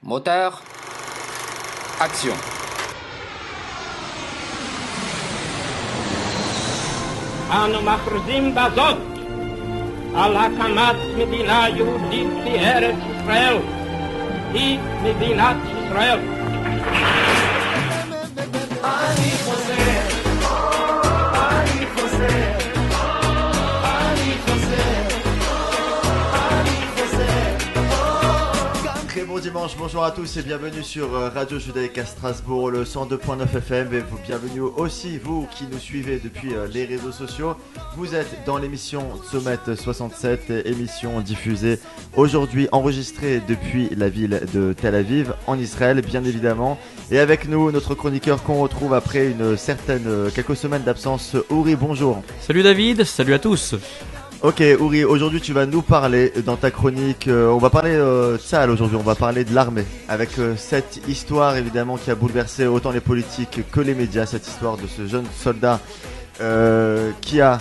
Moteur. Action. אנו מכריזים בזאת על הקמת מדינה יהודית בארץ ישראל, היא מדינת ישראל. אני חוזר, אני חוזר, אני חוזר, אני חוזר. Très bon dimanche, bonjour à tous et bienvenue sur Radio Judaïka Strasbourg, le 102.9 FM et bienvenue aussi vous qui nous suivez depuis les réseaux sociaux. Vous êtes dans l'émission Sommet 67, émission diffusée aujourd'hui, enregistrée depuis la ville de Tel Aviv en Israël bien évidemment. Et avec nous notre chroniqueur qu'on retrouve après une certaine quelques semaines d'absence, Uri, bonjour. Salut David, salut à tous. Ok Uri, aujourd'hui tu vas nous parler dans ta chronique, on va parler de Tzahal aujourd'hui, on va parler de l'armée, avec cette histoire évidemment qui a bouleversé autant les politiques que les médias, cette histoire de ce jeune soldat qui a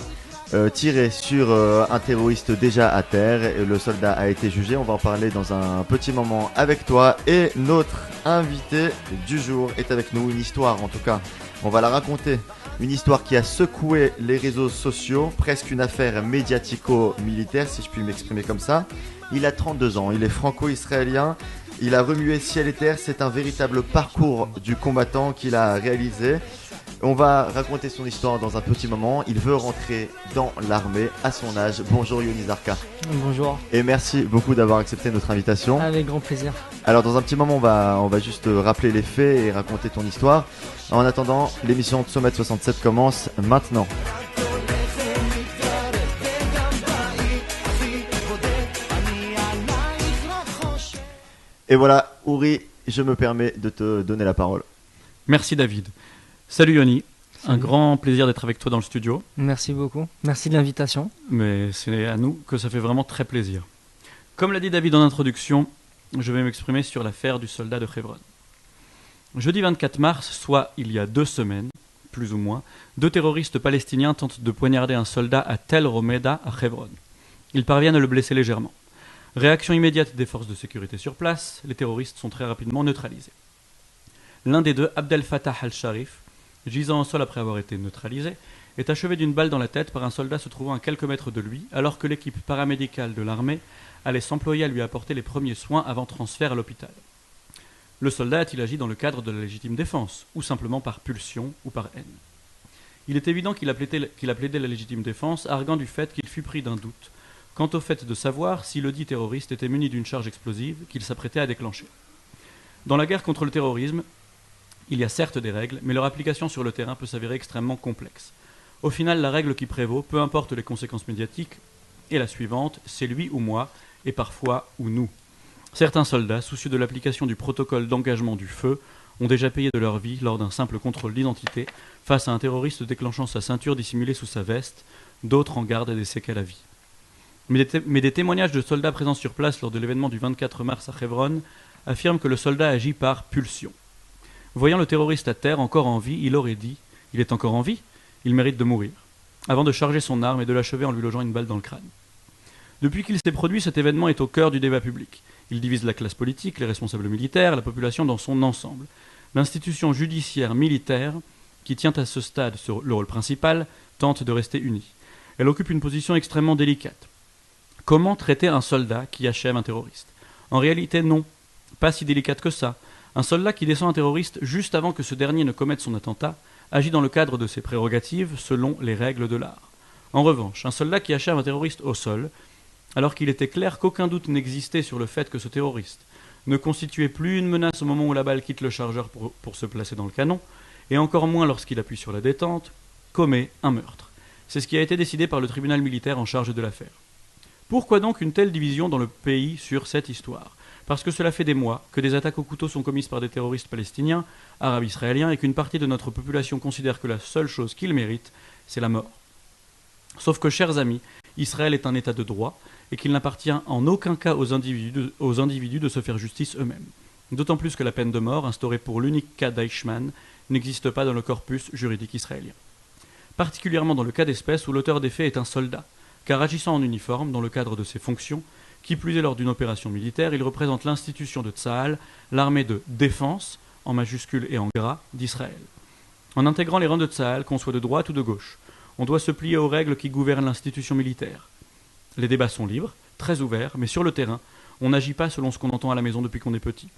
tiré sur un terroriste déjà à terre, et le soldat a été jugé, on va en parler dans un petit moment avec toi, et notre invité du jour est avec nous, une histoire en tout cas, on va la raconter. Une histoire qui a secoué les réseaux sociaux, presque une affaire médiatico-militaire, si je puis m'exprimer comme ça. Il a 32 ans, il est franco-israélien, il a remué ciel et terre, c'est un véritable parcours du combattant qu'il a réalisé. On va raconter son histoire dans un petit moment. Il veut rentrer dans l'armée à son âge. Bonjour Yoni Zarka. Bonjour. Et merci beaucoup d'avoir accepté notre invitation. Avec grand plaisir. Alors dans un petit moment, on va juste rappeler les faits et raconter ton histoire. En attendant, l'émission de Sommet 67 commence maintenant. Et voilà, Uri, je me permets de te donner la parole. Merci David. Salut Yoni, Salut. Un grand plaisir d'être avec toi dans le studio. Merci beaucoup, merci de l'invitation. Mais c'est à nous que ça fait vraiment très plaisir. Comme l'a dit David en introduction, je vais m'exprimer sur l'affaire du soldat de Hebron. Jeudi 24 mars, soit il y a 2 semaines, plus ou moins, 2 terroristes palestiniens tentent de poignarder un soldat à Tel Romeda à Hebron. Ils parviennent à le blesser légèrement. Réaction immédiate des forces de sécurité sur place, les terroristes sont très rapidement neutralisés. L'un des deux, Abdel Fattah al-Sharif, gisant au sol après avoir été neutralisé, est achevé d'une balle dans la tête par un soldat se trouvant à quelques mètres de lui, alors que l'équipe paramédicale de l'armée allait s'employer à lui apporter les premiers soins avant transfert à l'hôpital. Le soldat a-t-il agi dans le cadre de la légitime défense, ou simplement par pulsion ou par haine? Il est évident qu'il a plaidé la légitime défense, arguant du fait qu'il fut pris d'un doute quant au fait de savoir si le dit terroriste était muni d'une charge explosive qu'il s'apprêtait à déclencher. Dans la guerre contre le terrorisme, il y a certes des règles, mais leur application sur le terrain peut s'avérer extrêmement complexe. Au final, la règle qui prévaut, peu importe les conséquences médiatiques, est la suivante, c'est lui ou moi, et parfois ou nous. Certains soldats, soucieux de l'application du protocole d'engagement du feu, ont déjà payé de leur vie lors d'un simple contrôle d'identité face à un terroriste déclenchant sa ceinture dissimulée sous sa veste, d'autres en gardent des séquelles à vie. Mais des témoignages de soldats présents sur place lors de l'événement du 24 mars à Hebron affirment que le soldat agit par pulsion. Voyant le terroriste à terre, encore en vie, il aurait dit « Il est encore en vie, il mérite de mourir », avant de charger son arme et de l'achever en lui logeant une balle dans le crâne. Depuis qu'il s'est produit, cet événement est au cœur du débat public. Il divise la classe politique, les responsables militaires, la population dans son ensemble. L'institution judiciaire militaire, qui tient à ce stade le rôle principal, tente de rester unie. Elle occupe une position extrêmement délicate. Comment traiter un soldat qui achève un terroriste? En réalité, non, pas si délicate que ça. Un soldat qui descend un terroriste juste avant que ce dernier ne commette son attentat agit dans le cadre de ses prérogatives selon les règles de l'art. En revanche, un soldat qui achève un terroriste au sol, alors qu'il était clair qu'aucun doute n'existait sur le fait que ce terroriste ne constituait plus une menace au moment où la balle quitte le chargeur pour se placer dans le canon, et encore moins lorsqu'il appuie sur la détente, commet un meurtre. C'est ce qui a été décidé par le tribunal militaire en charge de l'affaire. Pourquoi donc une telle division dans le pays sur cette histoire? Parce que cela fait des mois que des attaques au couteau sont commises par des terroristes palestiniens, arabes israéliens, et qu'une partie de notre population considère que la seule chose qu'ils méritent, c'est la mort. Sauf que, chers amis, Israël est un état de droit, et qu'il n'appartient en aucun cas aux individus de se faire justice eux-mêmes. D'autant plus que la peine de mort, instaurée pour l'unique cas d'Eichmann, n'existe pas dans le corpus juridique israélien. Particulièrement dans le cas d'espèce où l'auteur des faits est un soldat, car agissant en uniforme, dans le cadre de ses fonctions, Qui plus est, lors d'une opération militaire, il représente l'institution de Tsahal, l'armée de défense, en majuscule et en gras, d'Israël. En intégrant les rangs de Tsahal, qu'on soit de droite ou de gauche, on doit se plier aux règles qui gouvernent l'institution militaire. Les débats sont libres, très ouverts, mais sur le terrain, on n'agit pas selon ce qu'on entend à la maison depuis qu'on est petit.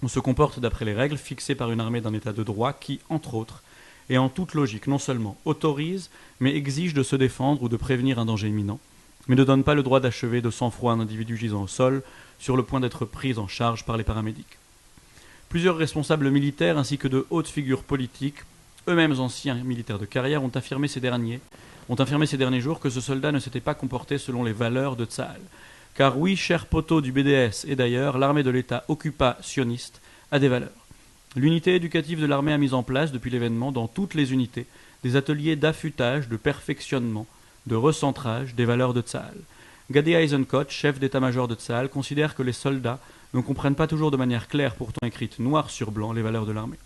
On se comporte d'après les règles fixées par une armée d'un état de droit qui, entre autres, et en toute logique, non seulement autorise, mais exige de se défendre ou de prévenir un danger imminent, mais ne donne pas le droit d'achever de sang-froid un individu gisant au sol, sur le point d'être pris en charge par les paramédics. Plusieurs responsables militaires ainsi que de hautes figures politiques, eux-mêmes anciens militaires de carrière, ont affirmé ces derniers jours que ce soldat ne s'était pas comporté selon les valeurs de Tsahal. Car oui, cher poteau du BDS et d'ailleurs, l'armée de l'État occupationniste a des valeurs. L'unité éducative de l'armée a mis en place, depuis l'événement, dans toutes les unités, des ateliers d'affûtage, de perfectionnement, de recentrage des valeurs de Tsahal. Gadi Eisenkot, chef d'état-major de Tsahal, considère que les soldats ne comprennent pas toujours de manière claire, pourtant écrite noir sur blanc, les valeurs de l'armée.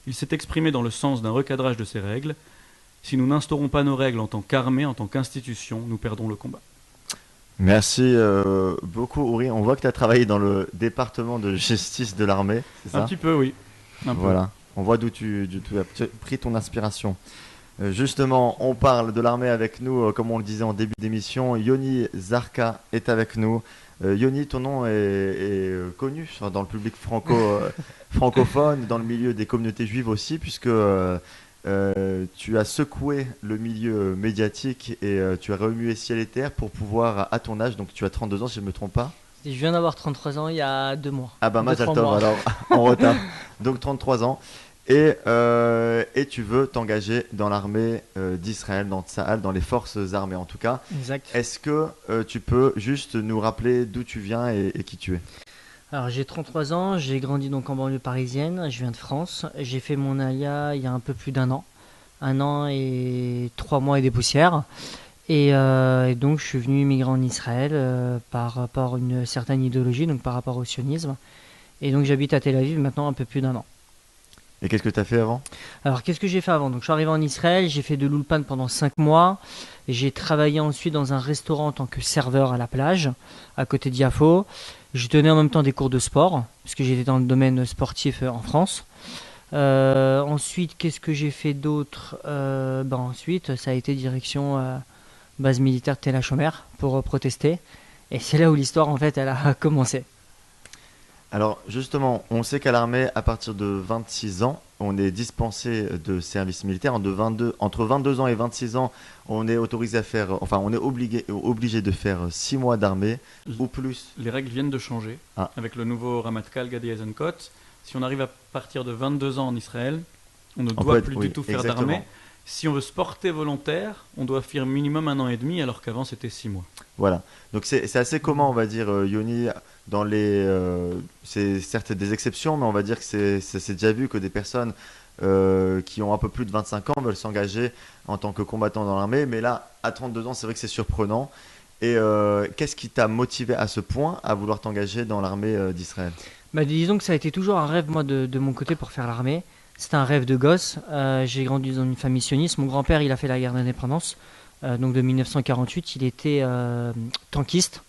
Il s'est exprimé dans le sens d'un recadrage de ces règles. Si nous n'instaurons pas nos règles en tant qu'armée, en tant qu'institution, nous perdrons le combat. Merci beaucoup, Uri. On voit que tu as travaillé dans le département de justice de l'armée, c'est ça? Un petit peu, oui. Un peu. Voilà, on voit d'où tu as pris ton inspiration. Justement, on parle de l'armée avec nous, comme on le disait en début d'émission. Yoni Zarka est avec nous. Yoni, ton nom est connu dans le public francophone, dans le milieu des communautés juives aussi, puisque tu as secoué le milieu médiatique et tu as remué ciel et terre pour pouvoir, à ton âge, donc tu as 32 ans si je ne me trompe pas. Je viens d'avoir 33 ans il y a 2 mois. Ah bah Mazal 2-3 Tov, mois. alors en retard. Donc 33 ans. Et tu veux t'engager dans l'armée d'Israël, dans Tsahal, dans les forces armées en tout cas. Exact. Est-ce que tu peux juste nous rappeler d'où tu viens et qui tu es? Alors j'ai 33 ans, j'ai grandi donc en banlieue parisienne, je viens de France. J'ai fait mon alia il y a un peu plus d'1 an. 1 an et 3 mois et des poussières. Et donc je suis venu immigrer en Israël par rapport à une certaine idéologie, donc par rapport au sionisme. Et donc j'habite à Tel Aviv maintenant un peu plus d'1 an. Et qu'est-ce que tu as fait avant? Alors qu'est-ce que j'ai fait avant? Donc je suis arrivé en Israël, j'ai fait de l'ulpan pendant 5 mois. J'ai travaillé ensuite dans un restaurant en tant que serveur à la plage, à côté de Yafo. Je tenais en même temps des cours de sport, puisque j'étais dans le domaine sportif en France. Ensuite, qu'est-ce que j'ai fait d'autre? Ensuite, ça a été direction base militaire de Tel HaShomer pour protester. Et c'est là où l'histoire, en fait, elle a commencé. Alors justement, on sait qu'à l'armée, à partir de 26 ans, on est dispensé de service militaire. Entre 22 ans et 26 ans, on est autorisé à faire, on est obligé de faire 6 mois d'armée ou plus. Les règles viennent de changer avec le nouveau Ramatkal Gadi Eisenkot. Si on arrive à partir de 22 ans en Israël, on ne doit plus du tout faire d'armée. Si on veut se porter volontaire, on doit faire minimum 1 an et demi, alors qu'avant c'était 6 mois. Voilà. Donc c'est assez commun, on va dire, Yoni, dans c'est certes des exceptions, mais on va dire que c'est déjà vu que des personnes qui ont un peu plus de 25 ans veulent s'engager en tant que combattant dans l'armée. Mais là, à 32 ans, c'est vrai que c'est surprenant. Et qu'est-ce qui t'a motivé à ce point à vouloir t'engager dans l'armée d'Israël? Disons que ça a été toujours un rêve, moi, de mon côté pour faire l'armée. C'était un rêve de gosse. J'ai grandi dans une famille sioniste. Mon grand-père, il a fait la guerre d'indépendance, donc de 1948. Il était tankiste.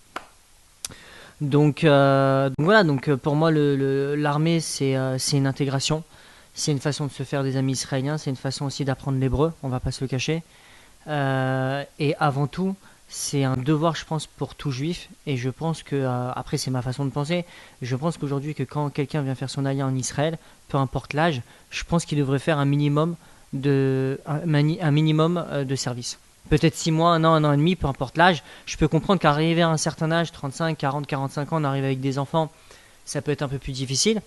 Donc voilà. Donc pour moi, l'armée, c'est une intégration. C'est une façon de se faire des amis israéliens. C'est une façon aussi d'apprendre l'hébreu. On va pas se le cacher. Et avant tout, c'est un devoir, je pense, pour tout juif. Et je pense que, après, c'est ma façon de penser. Je pense qu'aujourd'hui, que quand quelqu'un vient faire son alia en Israël, peu importe l'âge, je pense qu'il devrait faire un minimum de service. Peut-être 6 mois, 1 an et demi, peu importe l'âge. Je peux comprendre qu'arriver à un certain âge, 35, 40, 45 ans, on arrive avec des enfants, ça peut être un peu plus difficile.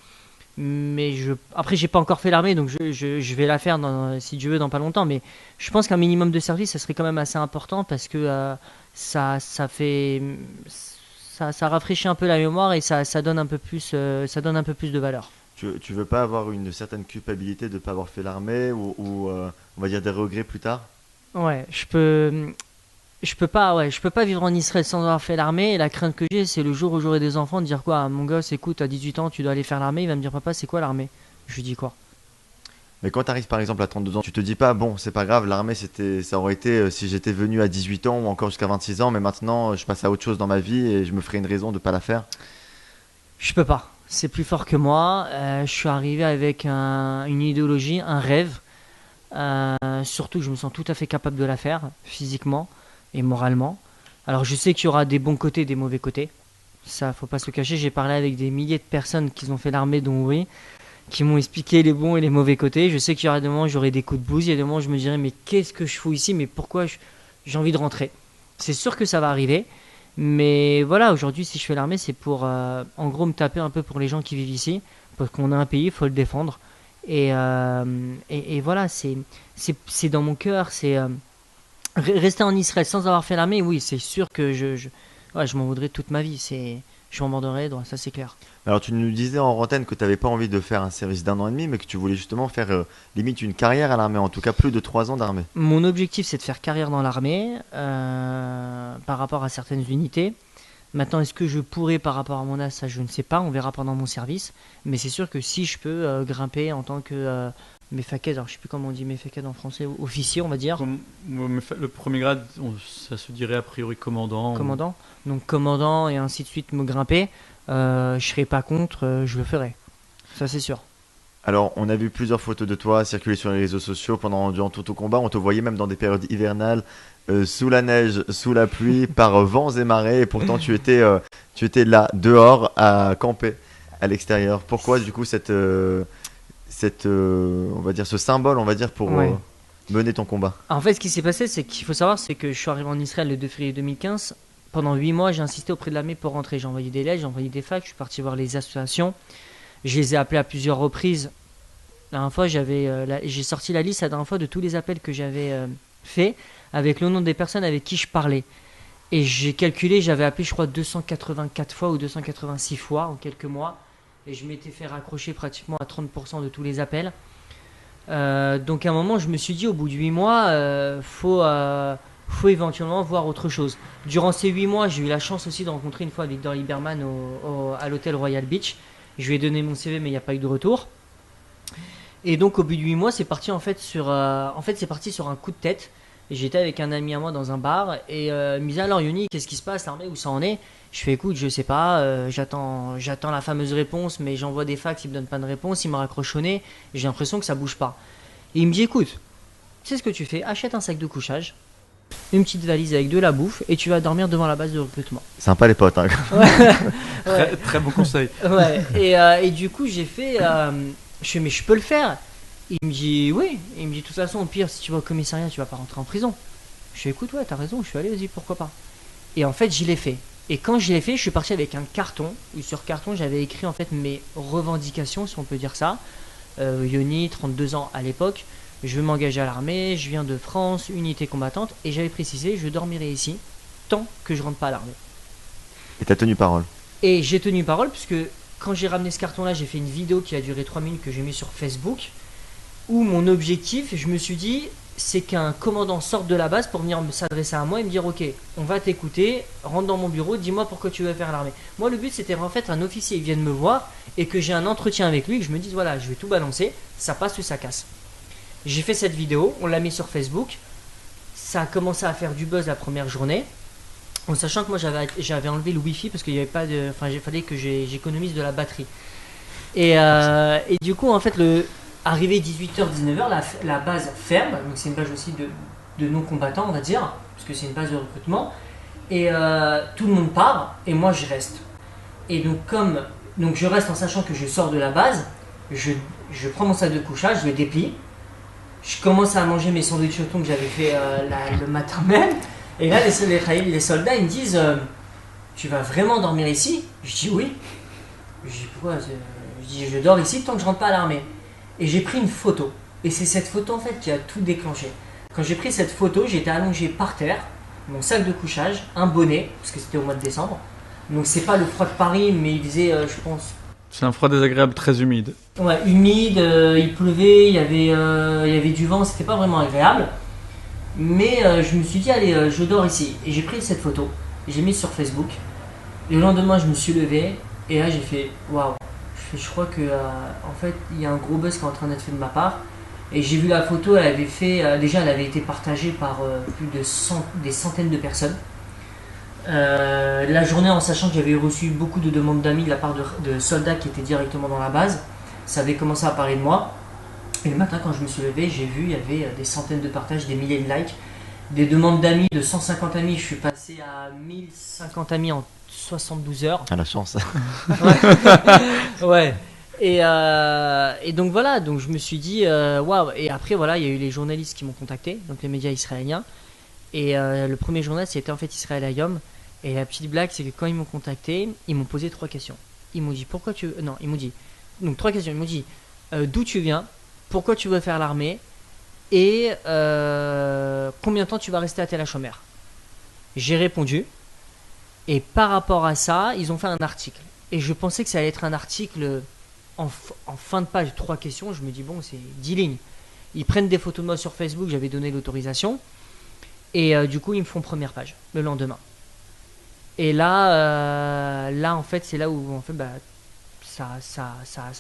Mais après, j'ai pas encore fait l'armée, donc je vais la faire, si Dieu veut, dans pas longtemps. Mais je pense qu'un minimum de service, ça serait quand même assez important parce que ça rafraîchit un peu la mémoire et ça donne un peu plus de valeur. Tu veux pas avoir une certaine culpabilité de ne pas avoir fait l'armée ou on va dire des regrets plus tard? Ouais, je peux pas vivre en Israël sans avoir fait l'armée. Et la crainte que j'ai, c'est le jour où j'aurai des enfants de dire quoi? Mon gosse, écoute, à 18 ans, tu dois aller faire l'armée. Il va me dire, papa, c'est quoi l'armée? Je lui dis quoi? Mais quand tu arrives par exemple à 32 ans, tu te dis pas, bon, c'est pas grave, l'armée, ça aurait été si j'étais venu à 18 ans ou encore jusqu'à 26 ans, mais maintenant je passe à autre chose dans ma vie et je me ferai une raison de pas la faire. Je peux pas. C'est plus fort que moi. Je suis arrivé avec une idéologie, un rêve. Surtout que je me sens tout à fait capable de la faire, physiquement et moralement. Alors je sais qu'il y aura des bons côtés et des mauvais côtés. Ça, faut pas se le cacher. J'ai parlé avec des milliers de personnes qui ont fait l'armée, dont oui, qui m'ont expliqué les bons et les mauvais côtés. Je sais qu'il y aura des moments où j'aurai des coups de bouse. Il y a des moments où je me dirai, mais qu'est-ce que je fous ici? Mais pourquoi j'ai envie de rentrer? C'est sûr que ça va arriver. Mais voilà, aujourd'hui, si je fais l'armée, c'est pour, en gros, me taper un peu pour les gens qui vivent ici. Parce qu'on a un pays, il faut le défendre. Et voilà, c'est dans mon cœur. Rester en Israël sans avoir fait l'armée, oui, c'est sûr que je m'en voudrais toute ma vie. Je m'en mordrais, ça c'est clair. Alors tu nous disais en antenne que tu n'avais pas envie de faire un service d'1 an et demi, mais que tu voulais justement faire limite une carrière à l'armée, en tout cas plus de 3 ans d'armée. Mon objectif, c'est de faire carrière dans l'armée par rapport à certaines unités. Maintenant, est-ce que je pourrais par rapport à mon âge, ça je ne sais pas, on verra pendant mon service. Mais c'est sûr que si je peux grimper en tant que méfaked, alors je ne sais plus comment on dit méfaked en français, officier on va dire. Le premier grade, ça se dirait a priori commandant. Commandant. Donc commandant et ainsi de suite, me grimper, je ne serais pas contre, je le ferai. Ça c'est sûr. Alors, on a vu plusieurs photos de toi circuler sur les réseaux sociaux durant tout ton combat. On te voyait même dans des périodes hivernales, sous la neige, sous la pluie, par vents et marées. Et pourtant, tu étais là, dehors, à camper, à l'extérieur. Pourquoi, du coup, on va dire, ce symbole, on va dire, pour mener ton combat? En fait, ce qui s'est passé, c'est qu'il faut savoir, c'est que je suis arrivé en Israël le 2 février 2015. Pendant 8 mois, j'ai insisté auprès de l'armée pour rentrer. J'ai envoyé des lettres, j'ai envoyé des fax, je suis parti voir les associations. Je les ai appelés à plusieurs reprises. La dernière fois, j'ai sorti la liste la dernière fois de tous les appels que j'avais fait avec le nom des personnes avec qui je parlais. Et j'ai calculé, j'avais appelé je crois 284 fois ou 286 fois en quelques mois. Et je m'étais fait raccrocher pratiquement à 30% de tous les appels. Donc à un moment, je me suis dit, au bout de 8 mois, faut éventuellement voir autre chose. Durant ces 8 mois, j'ai eu la chance aussi de rencontrer une fois Victor Lieberman à l'hôtel Royal Beach. Je lui ai donné mon CV, mais il n'y a pas eu de retour. Et donc au bout de 8 mois, c'est parti sur un coup de tête. Et j'étais avec un ami à moi dans un bar et il me disait, alors Yoni, qu'est-ce qui se passe, l'armée, où ça en est? Je fais, écoute, je sais pas, j'attends la fameuse réponse, mais j'envoie des fax, il me donne pas de réponse, il me raccroche au nez, j'ai l'impression que ça bouge pas. Et il me dit, écoute, tu sais ce que tu fais, achète un sac de couchage, une petite valise avec de la bouffe et tu vas dormir devant la base de recrutement. Sympa les potes, hein. Ouais. Très bon conseil. Ouais. Et du coup, j'ai fait, je fais, mais je peux le faire. Il me dit, oui. Il me dit, de toute façon, au pire, si tu vas au commissariat, tu vas pas rentrer en prison. Je fais, écoute, ouais, t'as raison. Je suis allé, vas-y, pourquoi pas. Et en fait, je l'ai fait. Et quand je l'ai fait, je suis parti avec un carton. Où sur carton, j'avais écrit en fait mes revendications, si on peut dire ça. Yoni, 32 ans à l'époque. Je veux m'engager à l'armée. Je viens de France, unité combattante. Et j'avais précisé, je dormirai ici tant que je rentre pas à l'armée. Et t'as tenu parole. Et j'ai tenu parole, puisque quand j'ai ramené ce carton-là, j'ai fait une vidéo qui a duré 3 minutes que j'ai mis sur Facebook. Où mon objectif, je me suis dit, c'est qu'un commandant sorte de la base pour venir s'adresser à moi et me dire, ok, on va t'écouter, rentre dans mon bureau, dis-moi pourquoi tu veux faire l'armée. Moi, le but, c'était en fait un officier vienne me voir et que j'ai un entretien avec lui, que je me dise, voilà, je vais tout balancer, ça passe ou ça casse. J'ai fait cette vidéo, on l'a mis sur Facebook, ça a commencé à faire du buzz la première journée, en sachant que moi, j'avais enlevé le Wi-Fi parce qu'il n'y avait pas de... Enfin, il fallait que j'économise de la batterie. Et du coup, en fait, arrivé 18h-19h, la base ferme, donc c'est une base aussi de non-combattants, on va dire, parce que c'est une base de recrutement, et tout le monde part, et moi je reste. Et donc je reste en sachant que je sors de la base, je prends mon sac de couchage, je le déplie, je commence à manger mes sandwichs au thon que j'avais fait le matin même, et là les soldats ils me disent tu vas vraiment dormir ici? Je dis oui. Je dis pourquoi? Je dis je dors ici tant que je rentre pas à l'armée. Et j'ai pris une photo. Et c'est cette photo en fait qui a tout déclenché. Quand j'ai pris cette photo, j'étais allongé par terre, mon sac de couchage, un bonnet, parce que c'était au mois de décembre. Donc c'est pas le froid de Paris, mais il faisait, je pense... C'est un froid désagréable, très humide. Ouais, humide, il pleuvait, il y avait du vent, c'était pas vraiment agréable. Mais je me suis dit, allez, je dors ici. Et j'ai pris cette photo, j'ai mis sur Facebook. Et le lendemain, je me suis levé, et là j'ai fait, waouh. Je crois que en fait il y a un gros buzz qui est en train d'être fait de ma part. Et j'ai vu la photo, elle avait fait, déjà elle avait été partagée par des centaines de personnes. La journée, en sachant que j'avais reçu beaucoup de demandes d'amis de la part de soldats qui étaient directement dans la base, ça avait commencé à parler de moi. Et le matin, quand je me suis levé, j'ai vu, il y avait des centaines de partages, des milliers de likes, des demandes d'amis, de 150 amis, je suis passé à 1050 amis en 72 heures. À la chance. Ouais. Et donc voilà, donc je me suis dit, waouh. Et après, voilà, il y a eu les journalistes qui m'ont contacté, donc les médias israéliens. Et le premier journal, c'était en fait Israël Hayom. Et la petite blague, c'est que quand ils m'ont contacté, ils m'ont posé 3 questions. Ils m'ont dit, pourquoi tu veux. Non, ils m'ont dit. Donc 3 questions. Ils m'ont dit, d'où tu viens, pourquoi tu veux faire l'armée, et combien de temps tu vas rester à Tel HaShomer. J'ai répondu. Et par rapport à ça, ils ont fait un article. Et je pensais que ça allait être un article en fin de page, 3 questions. Je me dis, bon, c'est 10 lignes. Ils prennent des photos de moi sur Facebook, j'avais donné l'autorisation. Et du coup, ils me font première page le lendemain. Et là en fait, c'est là où en fait, ça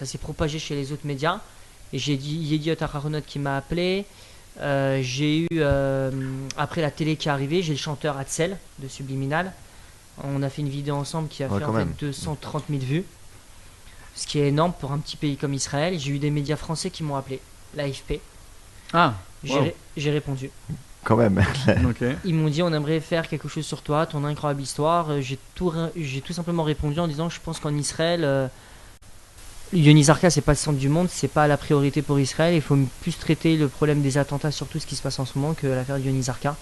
s'est propagé chez les autres médias. Et j'ai dit Yediot Aharonot qui m'a appelé. J'ai eu, après la télé qui est arrivée, j'ai le chanteur Hatzel de Subliminal. On a fait une vidéo ensemble qui a fait en fait 230 000 vues. Ce qui est énorme pour un petit pays comme Israël. J'ai eu des médias français qui m'ont appelé, l'AFP. Ah, j'ai répondu. Quand même. ok. Ils m'ont dit on aimerait faire quelque chose sur toi, ton incroyable histoire. J'ai tout simplement répondu en disant je pense qu'en Israël, Yoni Zarka c'est pas le centre du monde, c'est pas la priorité pour Israël. Il faut plus traiter le problème des attentats sur tout ce qui se passe en ce moment que l'affaire de Yoni Zarka.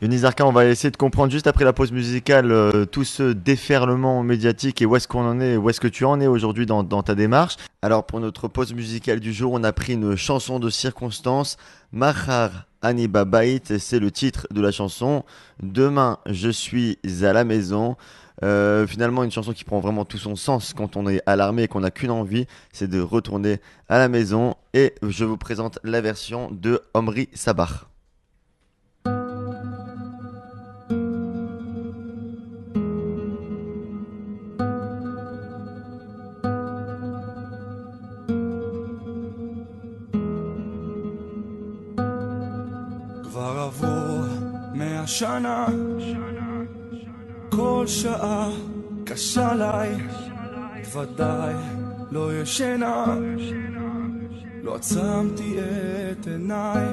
Yoni Zarka, on va essayer de comprendre juste après la pause musicale tout ce déferlement médiatique et où est-ce qu'on en est, où est-ce que tu en es aujourd'hui dans ta démarche. Alors pour notre pause musicale du jour, on a pris une chanson de circonstance, Mahar Ani Babait, c'est le titre de la chanson. Demain, je suis à la maison. Finalement, une chanson qui prend vraiment tout son sens quand on est à l'armée et qu'on n'a qu'une envie, c'est de retourner à la maison. Et je vous présente la version de Omri Sabah. כבר עבור 100 שנה, כל שעה קשה לי, ודאי לא ישנה, לא עצמתי את עיניי,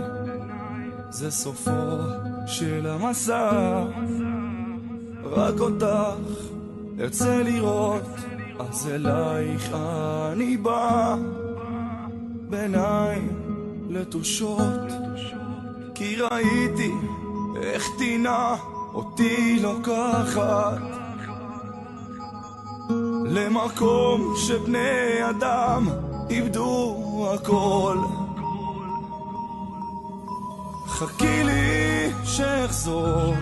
זה סופו של המסע, רק אותך ארצה לראות, אז אלייך אני בא, בעיניים לתושות, כי ראיתי איך טינה אותי לוקחת למקום שבני אדם איבדו הכל. חכי לי שאחזור,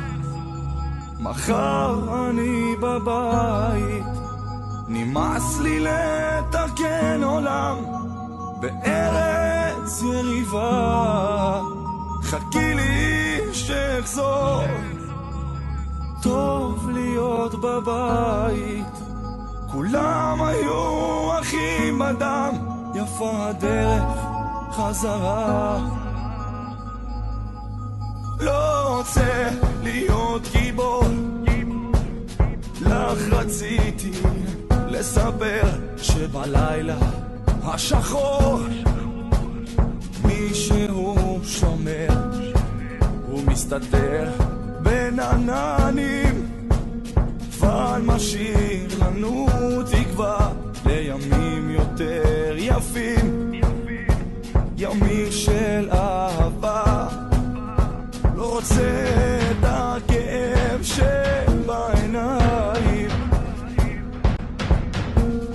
מחר אני בבית, נמאס לי לתקן עולם בארץ יריבה. חכי לי שאחזור, טוב להיות בבית, כולם היו אחים בדם, יפה הדרך חזרה. לא רוצה להיות גיבור, לך רציתי לספר שבלילה השחור מישהו שומר, הוא מסתתר בין עננים, אבל משאיר לנו תקווה לימים יותר יפים, ימים של אהבה. לא רוצה את הכאב שבעיניים,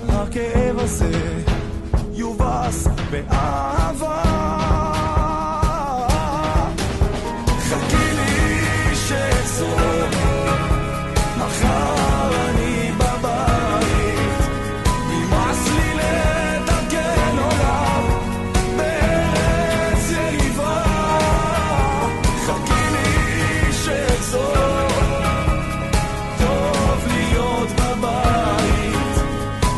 הכאב הזה יובס באהבה. חכי לי שאחזור, מחר אני בבית, נמאס לי לתקן עולם בארץ יריבה. חכי לי שאחזור, טוב להיות בבית,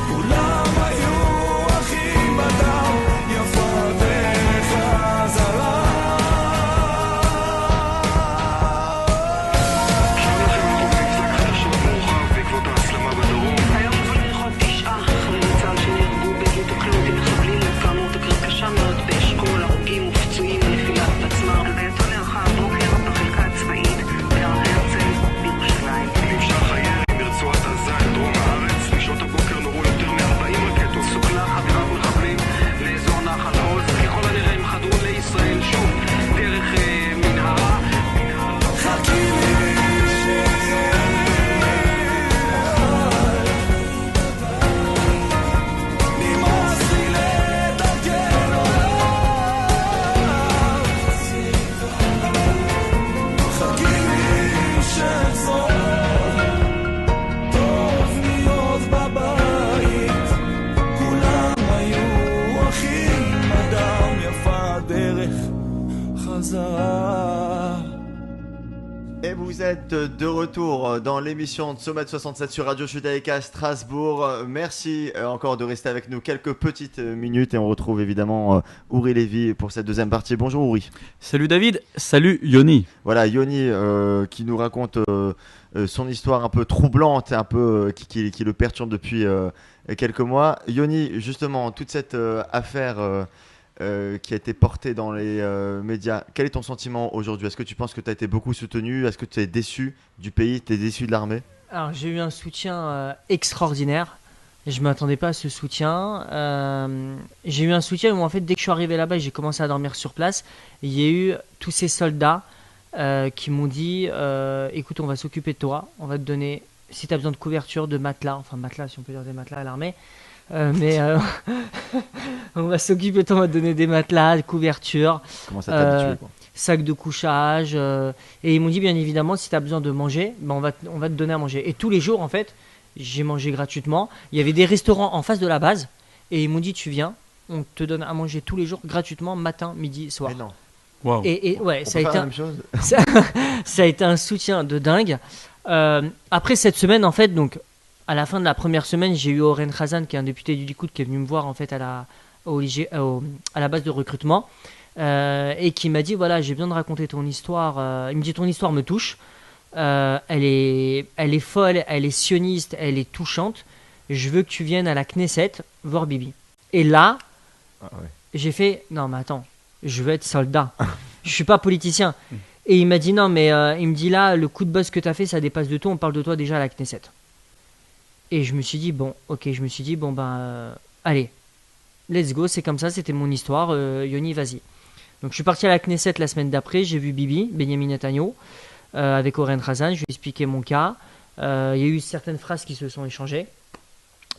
כולם היו אחים בדם, יפה הדרך Vous êtes de retour dans l'émission de Sommet 67 sur Radio Judaïka Strasbourg. Merci encore de rester avec nous quelques petites minutes et on retrouve évidemment Uri Lévy pour cette deuxième partie. Bonjour Uri. Salut David, salut Yoni. Voilà Yoni qui nous raconte son histoire un peu troublante, un peu qui le perturbe depuis quelques mois. Yoni, justement, toute cette affaire qui a été portée dans les médias, quel est ton sentiment aujourd'hui? Est-ce que tu penses que tu as été beaucoup soutenu? Est-ce que tu es déçu du pays? Tu es déçu de l'armée? Alors, j'ai eu un soutien extraordinaire. Je ne m'attendais pas à ce soutien. J'ai eu un soutien où, en fait, dès que je suis arrivé là-bas, j'ai commencé à dormir sur place. Il y a eu tous ces soldats qui m'ont dit écoute, on va s'occuper de toi. On va te donner, si tu as besoin de couverture, de matelas, enfin matelas, si on peut dire des matelas à l'armée. On va s'occuper de toi, on va te donner des matelas, des couvertures. Comment ça t'habituer quoi? Sac de couchage. Et ils m'ont dit, bien évidemment, si tu as besoin de manger, ben on va te donner à manger. Et tous les jours, en fait, j'ai mangé gratuitement. Il y avait des restaurants en face de la base. Et ils m'ont dit, tu viens, on te donne à manger tous les jours gratuitement, matin, midi, soir. Mais non. Wow. Et ouais, ça a été la même chose. ça a été un soutien de dingue. Après cette semaine, en fait, donc à la fin de la première semaine, j'ai eu Oren Khazan, qui est un député du Likoud, qui est venu me voir en fait à la base de recrutement et qui m'a dit voilà, j'ai besoin de raconter ton histoire. Il me dit ton histoire me touche. Elle est folle, elle est sioniste, elle est touchante. Je veux que tu viennes à la Knesset voir Bibi. Et là, j'ai fait non mais attends, je veux être soldat. Je suis pas politicien. Et il m'a dit non mais il me dit là, le coup de buzz que tu as fait, ça dépasse de tout. On parle de toi déjà à la Knesset. Et je me suis dit bon, allez, let's go, c'est comme ça, c'était mon histoire. Yoni, vas-y. Donc je suis parti à la Knesset la semaine d'après, j'ai vu Bibi, Benjamin Netanyahu, avec Oren Khazan, je lui ai expliqué mon cas. Il y a eu certaines phrases qui se sont échangées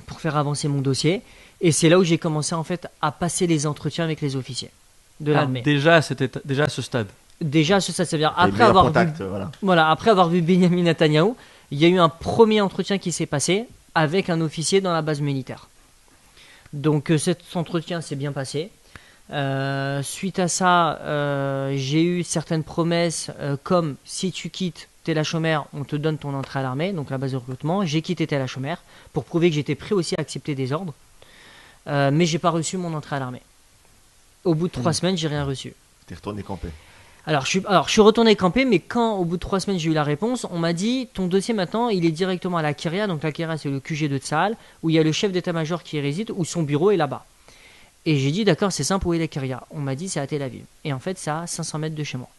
pour faire avancer mon dossier. Et c'est là où j'ai commencé en fait à passer les entretiens avec les officiers de l'armée. Déjà à ce stade. Déjà à ce stade, c'est-à-dire après avoir vu Benjamin Netanyahu, il y a eu un premier entretien qui s'est passé avec un officier dans la base militaire. Donc cet entretien s'est bien passé. Suite à ça, j'ai eu certaines promesses comme si tu quittes Tel HaShomer, on te donne ton entrée à l'armée, donc la base de recrutement. J'ai quitté Tel HaShomer pour prouver que j'étais prêt aussi à accepter des ordres, mais j'ai pas reçu mon entrée à l'armée. Au bout de 3 semaines, j'ai rien reçu. T'es retourné camper. Alors je suis retourné camper, mais quand au bout de 3 semaines j'ai eu la réponse, on m'a dit ton dossier maintenant il est directement à la Kiria, donc la Kiria c'est le QG de Tsahal, où il y a le chef d'état-major qui y réside, où son bureau est là-bas. Et j'ai dit d'accord, c'est simple, où est la Kiria? On m'a dit c'est à Tel Aviv. Et en fait c'est à 500 mètres de chez moi.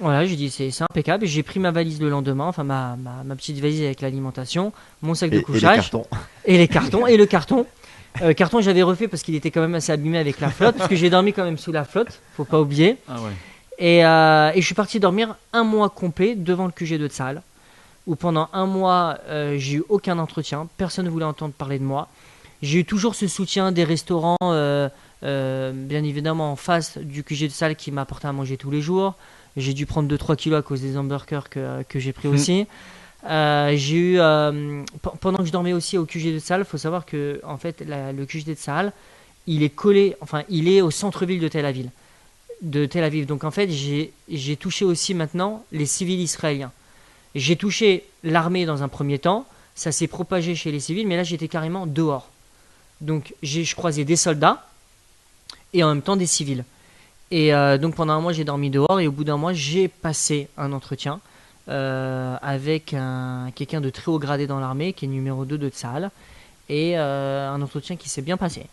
Voilà, j'ai dit c'est impeccable. J'ai pris ma valise le lendemain, enfin ma petite valise avec l'alimentation, mon sac de couchage. Et les cartons. Et le carton. Carton j'avais refait parce qu'il était quand même assez abîmé avec la flotte, parce que j'ai dormi quand même sous la flotte, faut pas oublier. Ah ouais. Et je suis parti dormir 1 mois complet devant le QG de Tsahal, où pendant 1 mois, j'ai eu aucun entretien, personne ne voulait entendre parler de moi. J'ai eu toujours ce soutien des restaurants, bien évidemment en face du QG de Tsahal qui m'apportait à manger tous les jours. J'ai dû prendre 2-3 kilos à cause des hamburgers que j'ai pris aussi. J'ai eu, pendant que je dormais aussi au QG de Tsahal, il faut savoir que en fait, le QG de Tsahal, il est au centre-ville de Tel Aviv. Donc en fait, j'ai touché aussi maintenant les civils israéliens. J'ai touché l'armée dans un premier temps, ça s'est propagé chez les civils, mais là j'étais carrément dehors. Donc je croisais des soldats et en même temps des civils. Et donc pendant 1 mois j'ai dormi dehors et au bout d'1 mois j'ai passé un entretien avec quelqu'un de très haut gradé dans l'armée qui est numéro 2 de Tsahal et un entretien qui s'est bien passé.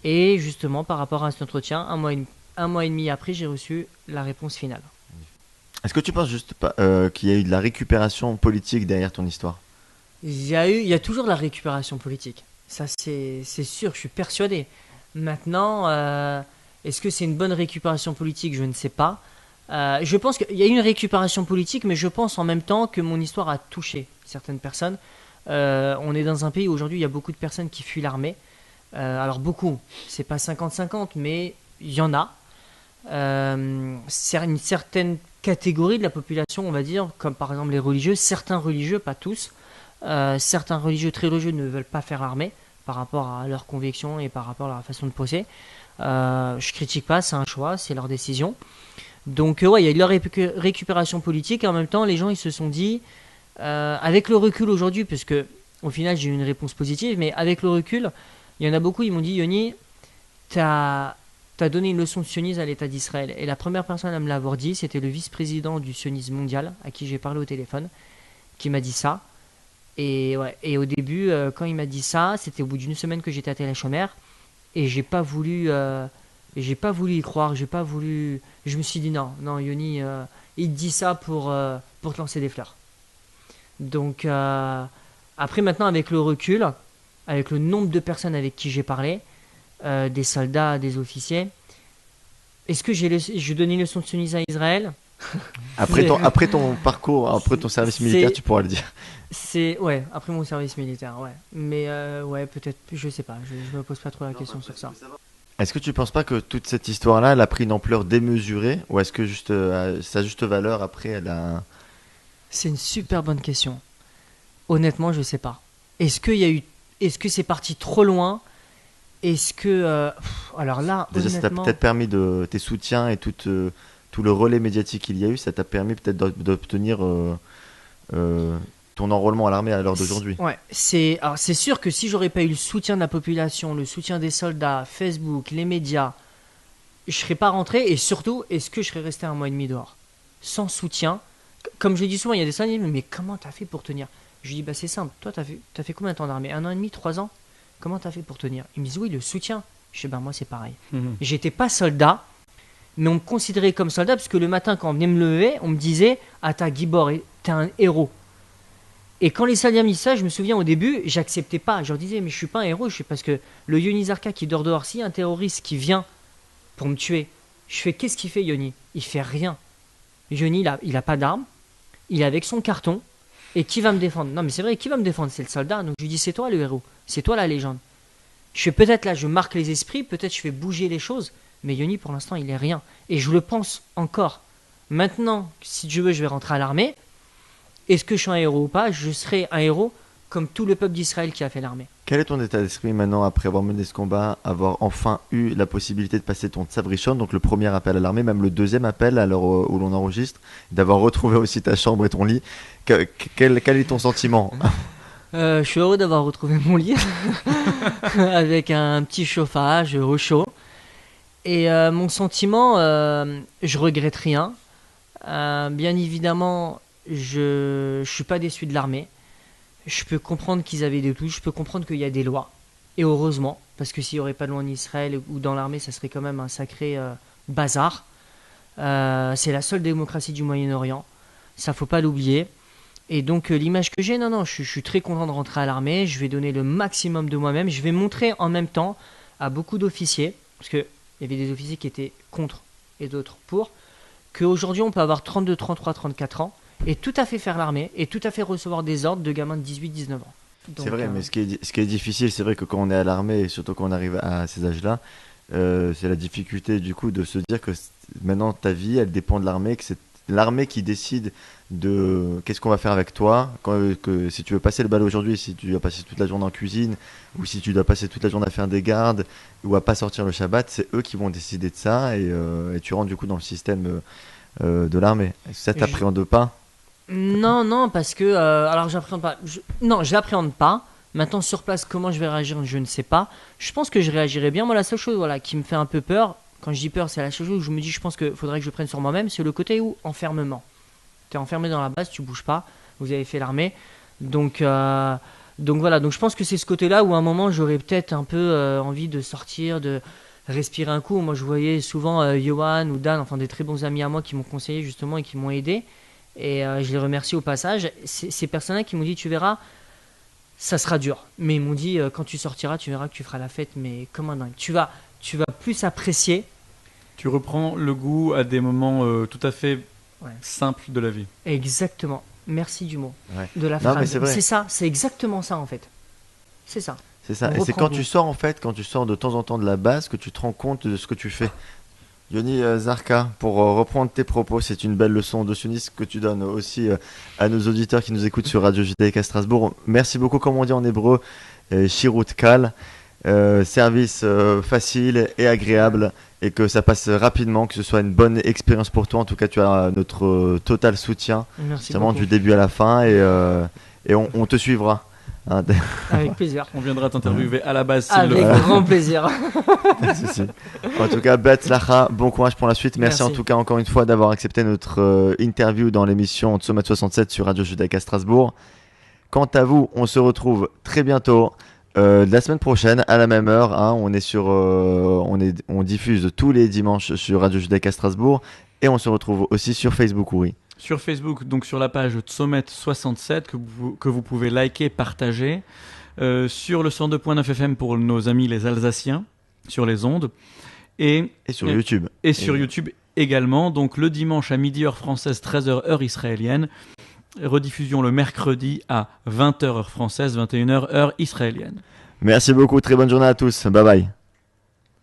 Et justement par rapport à cet entretien, 1 mois et demi après, j'ai reçu la réponse finale. Est-ce que tu penses juste qu'il y a eu de la récupération politique derrière ton histoire? Il y a toujours de la récupération politique. Ça, c'est sûr, je suis persuadé. Maintenant, est-ce que c'est une bonne récupération politique? Je ne sais pas. Je pense qu'il y a eu une récupération politique, mais je pense en même temps que mon histoire a touché certaines personnes. On est dans un pays où aujourd'hui, il y a beaucoup de personnes qui fuient l'armée. Alors beaucoup, c'est pas 50-50, mais il y en a. C'est une certaine catégorie de la population, on va dire, comme par exemple les religieux, certains religieux, pas tous, certains religieux très religieux ne veulent pas faire l'armée par rapport à leurs convictions et par rapport à leur façon de poser. Je critique pas, c'est un choix, c'est leur décision. Donc ouais, il y a eu de la récupération politique et en même temps les gens ils se sont dit, avec le recul aujourd'hui, parce que au final j'ai eu une réponse positive, mais avec le recul, il y en a beaucoup, ils m'ont dit Yoni, t'as donné une leçon de sionisme à l'État d'Israël. Et la première personne à me l'avoir dit, c'était le vice-président du sionisme mondial, à qui j'ai parlé au téléphone, qui m'a dit ça. Et, ouais, et au début, quand il m'a dit ça, c'était au bout d'une semaine que j'étais à Tel-Chomer, et j'ai pas voulu y croire, je me suis dit non, Yoni, il te dit ça pour te lancer des fleurs. Donc, après maintenant, avec le recul, avec le nombre de personnes avec qui j'ai parlé, des soldats, des officiers, est-ce que j'ai donné une leçon de sionisme à Israël? Après ton parcours, après ton service militaire, tu pourras le dire. Ouais, après mon service militaire, ouais. Mais ouais, peut-être, je sais pas, je me pose pas trop la question sur ça. Est-ce que tu penses pas que toute cette histoire-là, elle a pris une ampleur démesurée, ou est-ce que juste sa juste valeur après, elle a... C'est une super bonne question. Honnêtement, je sais pas. Est-ce que c'est parti trop loin? Est-ce que alors là, déjà, honnêtement... ça t'a peut-être permis tes soutiens et tout le relais médiatique qu'il y a eu, ça t'a permis peut-être d'obtenir ton enrôlement à l'armée à l'heure d'aujourd'hui. Ouais, c'est sûr que si j'aurais pas eu le soutien de la population, le soutien des soldats, Facebook, les médias, je serais pas rentré. Et surtout, est-ce que je serais resté 1 mois et demi dehors sans soutien? Comme je dis souvent, il y a des soldats qui me disent mais comment t'as fait pour tenir? Je dis bah c'est simple. Toi t'as fait combien de temps d'armée? 1 an et demi, 3 ans? Comment t'as fait pour tenir? Ils me disent oui, le soutien. Je dis bah moi c'est pareil. J'étais pas soldat, mais on me considérait comme soldat parce que le matin quand on venait me lever, on me disait ah t'as Gibor, t'es un héros. Et quand les soldats me disaient ça, je me souviens au début, j'acceptais pas. Je leur disais mais je suis pas un héros, parce que le Yoni Zarka qui dort dehors, si un terroriste qui vient pour me tuer, je fais qu'est-ce qu'il fait Yoni? Il fait rien. Yoni il a pas d'arme, il est avec son carton. Et qui va me défendre? Non mais c'est vrai, qui va me défendre? C'est le soldat. Donc je lui dis c'est toi le héros, c'est toi la légende. Je fais peut-être là, je marque les esprits, peut-être je fais bouger les choses, mais Yoni pour l'instant il est rien. Et je le pense encore. Maintenant, si Dieu veut, je vais rentrer à l'armée. Est-ce que je suis un héros ou pas? Je serai un héros comme tout le peuple d'Israël qui a fait l'armée. Quel est ton état d'esprit maintenant après avoir mené ce combat, avoir enfin eu la possibilité de passer ton Tsav-Rishon, donc le premier appel à l'armée, même le deuxième appel à l'heure où l'on enregistre, d'avoir retrouvé aussi ta chambre et ton lit? Quel est ton sentiment? Je suis heureux d'avoir retrouvé mon lit avec un petit chauffage au chaud. Et mon sentiment, je regrette rien. Bien évidemment, je suis pas déçu de l'armée. Je peux comprendre qu'ils avaient des touches, je peux comprendre qu'il y a des lois. Et heureusement, parce que s'il n'y aurait pas de loi en Israël ou dans l'armée, ça serait quand même un sacré bazar. C'est la seule démocratie du Moyen-Orient. Ça, faut pas l'oublier. Et donc l'image que j'ai, je suis très content de rentrer à l'armée. Je vais donner le maximum de moi-même. Je vais montrer en même temps à beaucoup d'officiers, parce qu'il y avait des officiers qui étaient contre et d'autres pour, qu'aujourd'hui on peut avoir 32, 33, 34 ans et tout à fait faire l'armée et tout à fait recevoir des ordres de gamins de 18, 19 ans. Donc, c'est vrai, mais ce qui est difficile, c'est vrai que quand on est à l'armée, et surtout quand on arrive à ces âges-là, c'est la difficulté du coup de se dire que maintenant ta vie, elle dépend de l'armée, que c'est l'armée qui décide de qu'est-ce qu'on va faire avec toi, que si tu veux passer le bal aujourd'hui, si tu dois passer toute la journée en cuisine, ou si tu dois passer toute la journée à faire des gardes, ou à pas sortir le Shabbat, c'est eux qui vont décider de ça, et tu rentres du coup dans le système de l'armée. Est-ce que ça t'appréhende pas? Non, parce que alors j'appréhende pas. Non, je l'appréhende pas. Maintenant sur place, comment je vais réagir, je ne sais pas. Je pense que je réagirai bien. Moi, la seule chose, qui me fait un peu peur, quand je dis peur, c'est la seule chose où je me dis, je pense qu'il faudrait que je prenne sur moi-même, c'est le côté où enfermement. T'es enfermé dans la base, tu bouges pas. Vous avez fait l'armée, donc voilà. Donc je pense que c'est ce côté-là où à un moment j'aurais peut-être un peu envie de sortir, de respirer un coup. Moi, je voyais souvent Johan ou Dan, enfin des très bons amis à moi qui m'ont conseillé justement et qui m'ont aidé. Et je les remercie au passage. Ces personnes-là qui m'ont dit, tu verras, ça sera dur. Mais ils m'ont dit, quand tu sortiras, tu verras que tu feras la fête, mais comme un dingue. Tu vas plus apprécier. Tu reprends le goût à des moments tout à fait simples de la vie. Exactement. Merci du mot. Ouais. De la phrase. C'est ça, c'est exactement ça en fait. C'est ça. C'est ça. Et c'est quand tu sors de temps en temps de la base que tu te rends compte de ce que tu fais. Yoni Zarka, pour reprendre tes propos, c'est une belle leçon de sionisme que tu donnes aussi à nos auditeurs qui nous écoutent sur Radio JTK à Strasbourg. Merci beaucoup, comme on dit en hébreu, Shirut Kal. service facile et agréable et que ça passe rapidement, que ce soit une bonne expérience pour toi. En tout cas, tu as notre total soutien, Merci vraiment beaucoup. du début à la fin et on te suivra. Hein, Avec plaisir. On viendra t'interviewer à la base s'il Avec le faut. grand plaisir. pas de souci. En tout cas, Betzlacha, bon courage pour la suite. Merci en Merci. tout cas encore une fois d'avoir accepté notre interview dans l'émission Tsomat 67 sur Radio Judaïka Strasbourg. Quant à vous, on se retrouve très bientôt. La semaine prochaine à la même heure, hein, on est sur, on diffuse tous les dimanches sur Radio Judaïka Strasbourg et on se retrouve aussi sur Facebook, oui. Sur Facebook, donc sur la page Tsomet 67 que vous pouvez liker, partager. Sur le 102.9 FM pour nos amis les Alsaciens, sur les ondes. Et sur YouTube. Et sur YouTube également. Donc le dimanche à midi heure française, 13h heure israélienne. Rediffusion le mercredi à 20h heure française, 21h heure israélienne. Merci beaucoup, très bonne journée à tous. Bye bye.